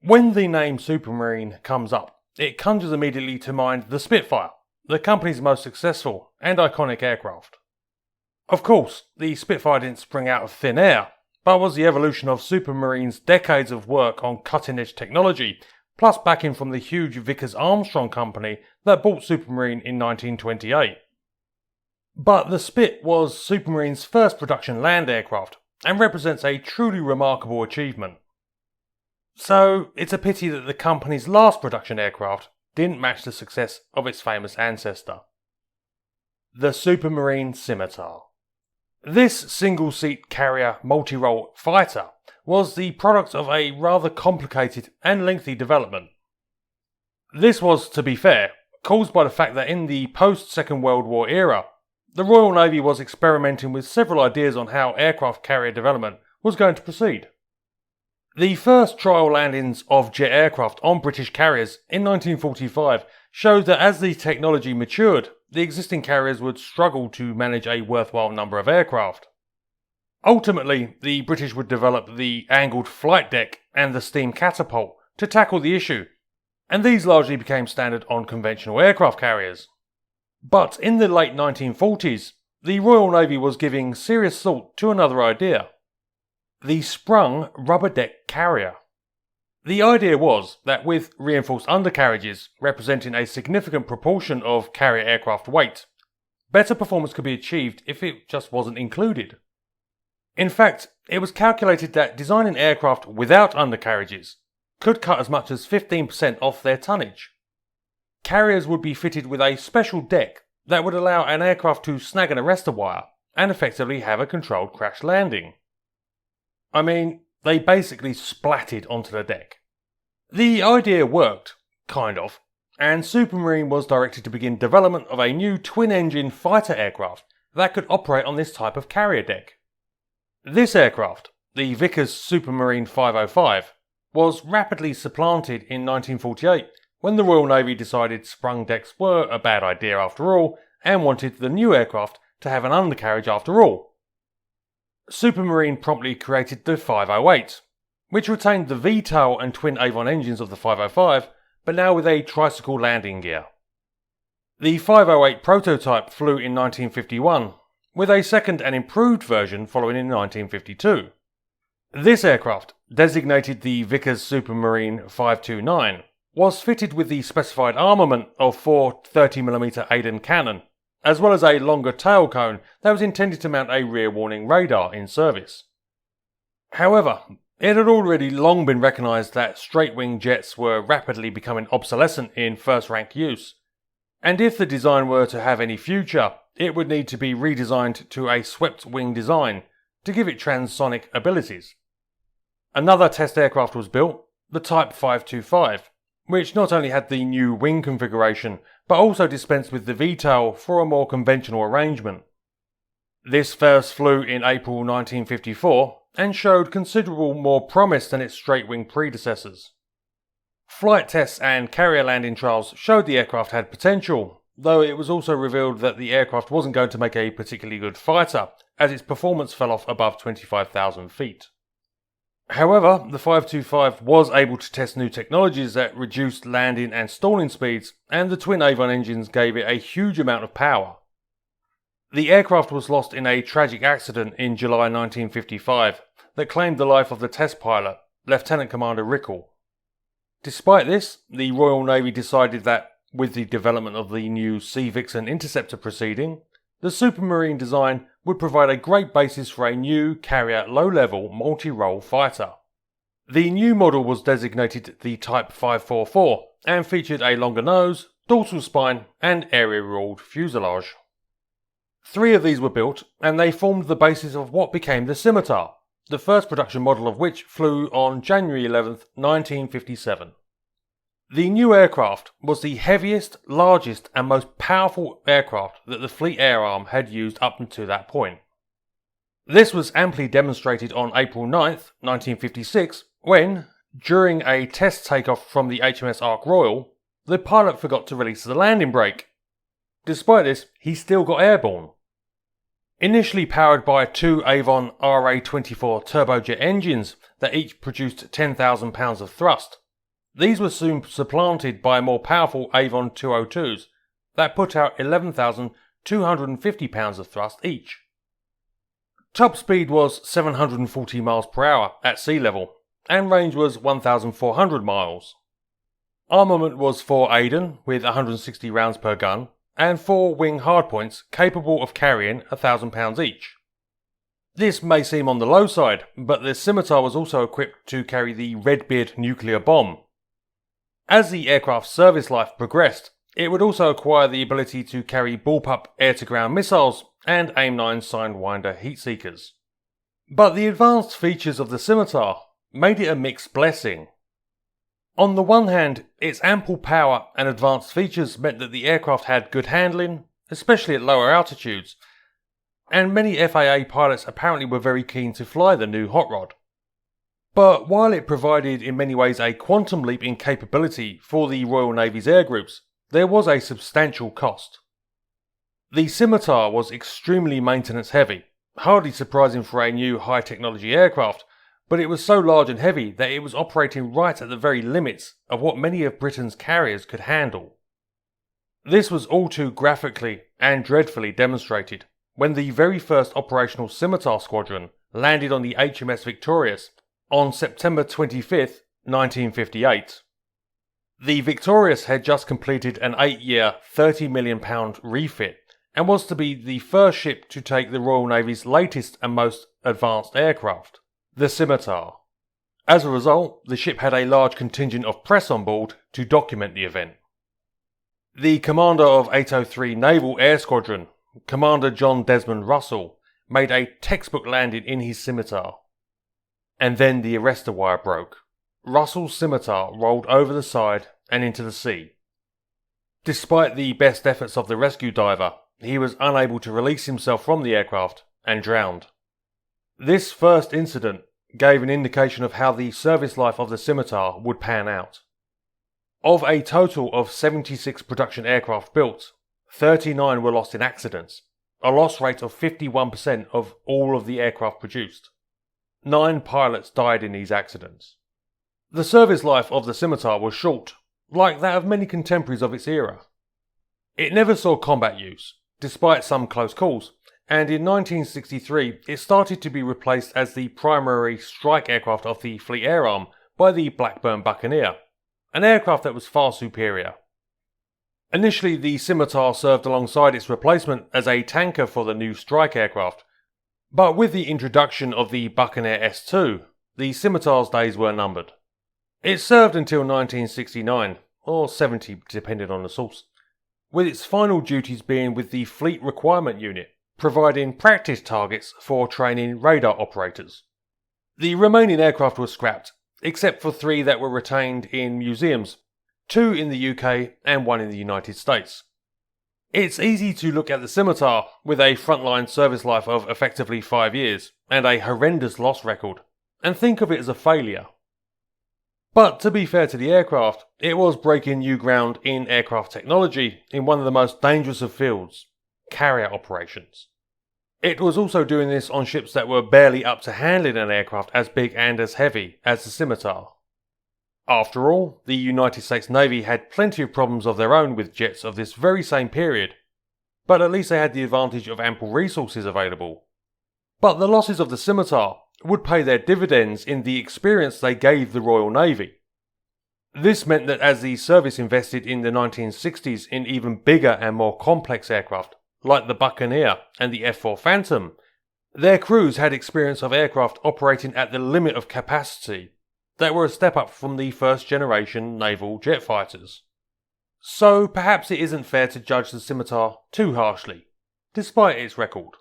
When the name Supermarine comes up, it conjures immediately to mind the Spitfire, the company's most successful and iconic aircraft. Of course, the Spitfire didn't spring out of thin air, but was the evolution of Supermarine's decades of work on cutting-edge technology, plus backing from the huge Vickers Armstrong company that bought Supermarine in 1928. But the Spit was Supermarine's first production land aircraft, and represents a truly remarkable achievement. So it's a pity that the company's last production aircraft didn't match the success of its famous ancestor. The Supermarine Scimitar. This single-seat carrier multi-role fighter was the product of a rather complicated and lengthy development. This was, to be fair, caused by the fact that in the post-Second World War era, the Royal Navy was experimenting with several ideas on how aircraft carrier development was going to proceed. The first trial landings of jet aircraft on British carriers in 1945 showed that as the technology matured, the existing carriers would struggle to manage a worthwhile number of aircraft. Ultimately, the British would develop the angled flight deck and the steam catapult to tackle the issue, and these largely became standard on conventional aircraft carriers. But in the late 1940s, the Royal Navy was giving serious thought to another idea: the sprung rubber deck carrier. The idea was that with reinforced undercarriages representing a significant proportion of carrier aircraft weight, better performance could be achieved if it just wasn't included. In fact, it was calculated that designing aircraft without undercarriages could cut as much as 15% off their tonnage. Carriers would be fitted with a special deck that would allow an aircraft to snag an arrestor wire and effectively have a controlled crash landing. I mean, they basically splatted onto the deck. The idea worked, kind of, and Supermarine was directed to begin development of a new twin-engine fighter aircraft that could operate on this type of carrier deck. This aircraft, the Vickers Supermarine 505, was rapidly supplanted in 1948 when the Royal Navy decided sprung decks were a bad idea after all and wanted the new aircraft to have an undercarriage after all. Supermarine promptly created the 508, which retained the V-tail and twin Avon engines of the 505, but now with a tricycle landing gear. The 508 prototype flew in 1951, with a second and improved version following in 1952. This aircraft, designated the Vickers Supermarine 529, was fitted with the specified armament of 4 30mm Aden cannon, as well as a longer tail cone that was intended to mount a rear warning radar in service. However, it had already long been recognised that straight-wing jets were rapidly becoming obsolescent in first-rank use, and if the design were to have any future, it would need to be redesigned to a swept-wing design to give it transonic abilities. Another test aircraft was built, the Type 525, which not only had the new wing configuration, but also dispensed with the V-tail for a more conventional arrangement. This first flew in April 1954 and showed considerable more promise than its straight-wing predecessors. Flight tests and carrier landing trials showed the aircraft had potential, though it was also revealed that the aircraft wasn't going to make a particularly good fighter, as its performance fell off above 25,000 feet. However, the 525 was able to test new technologies that reduced landing and stalling speeds, and the twin Avon engines gave it a huge amount of power. The aircraft was lost in a tragic accident in July 1955 that claimed the life of the test pilot, Lieutenant Commander Rickle. Despite this, the Royal Navy decided that, with the development of the new Sea Vixen Interceptor proceeding, the Supermarine design would provide a great basis for a new carrier low-level multi-role fighter. The new model was designated the Type 544 and featured a longer nose, dorsal spine and area-ruled fuselage. 3 of these were built, and they formed the basis of what became the Scimitar, the first production model of which flew on January 11, 1957. The new aircraft was the heaviest, largest and most powerful aircraft that the Fleet Air Arm had used up until that point. This was amply demonstrated on April 9, 1956, when, during a test takeoff from the HMS Ark Royal, the pilot forgot to release the landing brake. Despite this, he still got airborne. Initially powered by 2 Avon RA-24 turbojet engines that each produced 10,000 pounds of thrust, These were soon supplanted by more powerful Avon 202s that put out 11,250 pounds of thrust each. Top speed was 740 miles per hour at sea level, and range was 1,400 miles. Armament was 4 Aden with 160 rounds per gun, and 4 wing hardpoints capable of carrying 1,000 pounds each. This may seem on the low side, but the Scimitar was also equipped to carry the Redbeard nuclear bomb. As the aircraft's service life progressed, it would also acquire the ability to carry bullpup air-to-ground missiles and AIM-9 Sidewinder heatseekers. But the advanced features of the Scimitar made it a mixed blessing. On the one hand, its ample power and advanced features meant that the aircraft had good handling, especially at lower altitudes, and many FAA pilots apparently were very keen to fly the new hot rod. But while it provided in many ways a quantum leap in capability for the Royal Navy's air groups, there was a substantial cost. The Scimitar was extremely maintenance heavy, hardly surprising for a new high technology aircraft, but it was so large and heavy that it was operating right at the very limits of what many of Britain's carriers could handle. This was all too graphically and dreadfully demonstrated when the very first operational Scimitar squadron landed on the HMS Victorious on September 25th, 1958. The Victorious had just completed an 8-year, £30 million refit and was to be the first ship to take the Royal Navy's latest and most advanced aircraft, the Scimitar. As a result, the ship had a large contingent of press on board to document the event. The commander of 803 Naval Air Squadron, Commander John Desmond Russell, made a textbook landing in his Scimitar. And then the arrestor wire broke. Russell's Scimitar rolled over the side and into the sea. Despite the best efforts of the rescue diver, he was unable to release himself from the aircraft and drowned. This first incident gave an indication of how the service life of the Scimitar would pan out. Of a total of 76 production aircraft built, 39 were lost in accidents, a loss rate of 51% of all of the aircraft produced. 9 pilots died in these accidents. The service life of the Scimitar was short, like that of many contemporaries of its era. It never saw combat use, despite some close calls, and in 1963 it started to be replaced as the primary strike aircraft of the Fleet Air Arm by the Blackburn Buccaneer, an aircraft that was far superior. Initially, the Scimitar served alongside its replacement as a tanker for the new strike aircraft, but with the introduction of the Buccaneer S2, the Scimitar's days were numbered. It served until 1969, or 70 depending on the source, with its final duties being with the Fleet Requirement Unit, providing practice targets for training radar operators. The remaining aircraft were scrapped, except for 3 that were retained in museums, 2 in the UK and 1 in the United States. It's easy to look at the Scimitar with a frontline service life of effectively 5 years and a horrendous loss record, and think of it as a failure. But to be fair to the aircraft, it was breaking new ground in aircraft technology in one of the most dangerous of fields, carrier operations. It was also doing this on ships that were barely up to handling an aircraft as big and as heavy as the Scimitar. After all, the United States Navy had plenty of problems of their own with jets of this very same period, but at least they had the advantage of ample resources available. But the losses of the Scimitar would pay their dividends in the experience they gave the Royal Navy. This meant that as the service invested in the 1960s in even bigger and more complex aircraft, like the Buccaneer and the F-4 Phantom, their crews had experience of aircraft operating at the limit of capacity that were a step up from the first generation naval jet fighters. So perhaps it isn't fair to judge the Scimitar too harshly, despite its record.